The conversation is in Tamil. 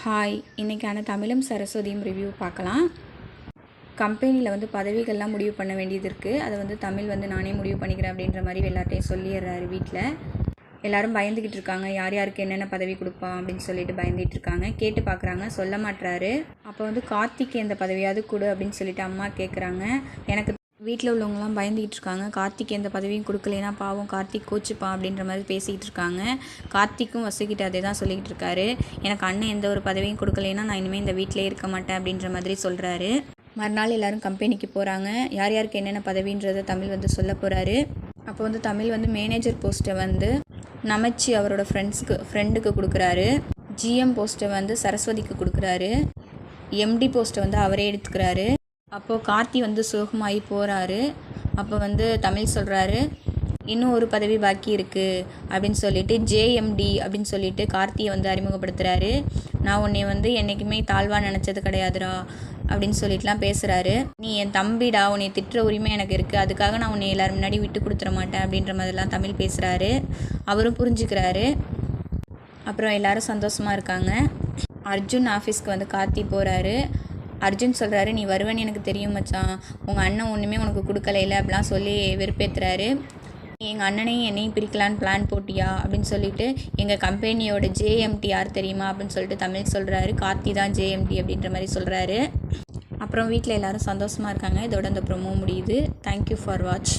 ஹாய், இன்றைக்கான தமிழும் சரஸ்வதியும் ரிவ்யூ பார்க்கலாம். கம்பெனியில் பதவிகள்லாம் முடிவு பண்ண வேண்டியது இருக்குது. அதை தமிழ் நானே முடிவு பண்ணிக்கிறேன் அப்படின்ற மாதிரி எல்லார்ட்டையும் சொல்லிடுறாரு. வீட்டில் எல்லோரும் பயந்துக்கிட்டு இருக்காங்க. யார் யாருக்கு என்னென்ன பதவி கொடுப்பா அப்படின்னு சொல்லிட்டு பயந்துகிட்டு இருக்காங்க. கேட்டு பார்க்குறாங்க, சொல்ல மாட்டுறாரு. அப்போ கார்த்திக் எந்த பதவியாவது கொடு அப்படின்னு சொல்லிட்டு அம்மா கேட்குறாங்க. எனக்கு வீட்டில் உள்ளவங்களாம் பயந்துக்கிட்டு இருக்காங்க. கார்த்திக் எந்த பதவியும் கொடுக்கலைன்னா பாவம் கார்த்திக் கோச்சுப்பான் அப்படின்ற மாதிரி பேசிக்கிட்டு இருக்காங்க. கார்த்திக்கும் வசுக்கிட்ட அதே தான் சொல்லிக்கிட்டு இருக்காரு. எனக்கு அண்ணன் எந்த ஒரு பதவியும் கொடுக்கலைன்னா நான் இனிமேல் இந்த வீட்டிலே இருக்க மாட்டேன் அப்படின்ற மாதிரி சொல்கிறாரு. மறுநாள் எல்லோரும் கம்பெனிக்கு போகிறாங்க. யார் யாருக்கு என்னென்ன பதவின்றதை தமிழ் சொல்ல போகிறாரு. அப்போ தமிழ் மேனேஜர் போஸ்ட்டை நமச்சி அவரோட ஃப்ரெண்டுக்கு கொடுக்குறாரு. ஜிஎம் போஸ்ட்டை சரஸ்வதிக்கு கொடுக்குறாரு. எம்டி போஸ்ட்டை அவரே எடுத்துக்கிறாரு. அப்போது கார்த்தி சோகமாகி போகிறாரு. அப்போ தமிழ் சொல்கிறாரு, இன்னும் ஒரு பதவி பாக்கி இருக்குது அப்படின்னு சொல்லிட்டு ஜேஎம்டி அப்படின்னு சொல்லிட்டு கார்த்தியை அறிமுகப்படுத்துகிறாரு. நான் உன்னை என்றைக்குமே தாழ்வாக நினச்சது கிடையாதுடா அப்படின்னு சொல்லிட்டுலாம் பேசுகிறாரு. நீ என் தம்பிடா, உன்னை திட்டுற உரிமை எனக்கு இருக்குது, அதுக்காக நான் உன்னை எல்லோரும் முன்னாடி விட்டு கொடுத்துட மாட்டேன் அப்படின்ற மாதிரிலாம் தமிழ் பேசுகிறாரு. அவரும் புரிஞ்சுக்கிறாரு. அப்புறம் எல்லோரும் சந்தோஷமாக இருக்காங்க. அர்ஜுன் ஆஃபீஸ்க்கு கார்த்தி போகிறாரு. அர்ஜுன் சொல்கிறாரு, நீ வருவேன்னு எனக்கு தெரியும் மச்சான், உங்கள் அண்ணன் ஒன்றுமே உனக்கு கொடுக்கலையில அப்படிலாம் சொல்லி வெறுப்பேற்றுறாரு. எங்கள் அண்ணனையும் என்னையும் பிரிக்கலான்னு பிளான் போட்டியா அப்படின்னு சொல்லிட்டு எங்கள் கம்பெனியோட ஜேஎம்டி யார் தெரியுமா அப்படின்னு சொல்லிட்டு தமிழ் சொல்கிறாரு. கார்த்தி தான் ஜேஎம்டி அப்படின்ற மாதிரி சொல்கிறாரு. அப்புறம் வீட்டில் எல்லோரும் சந்தோஷமாக இருக்காங்க. இதோட இந்த ப்ரோமோ முடியுது. Thank you for watch.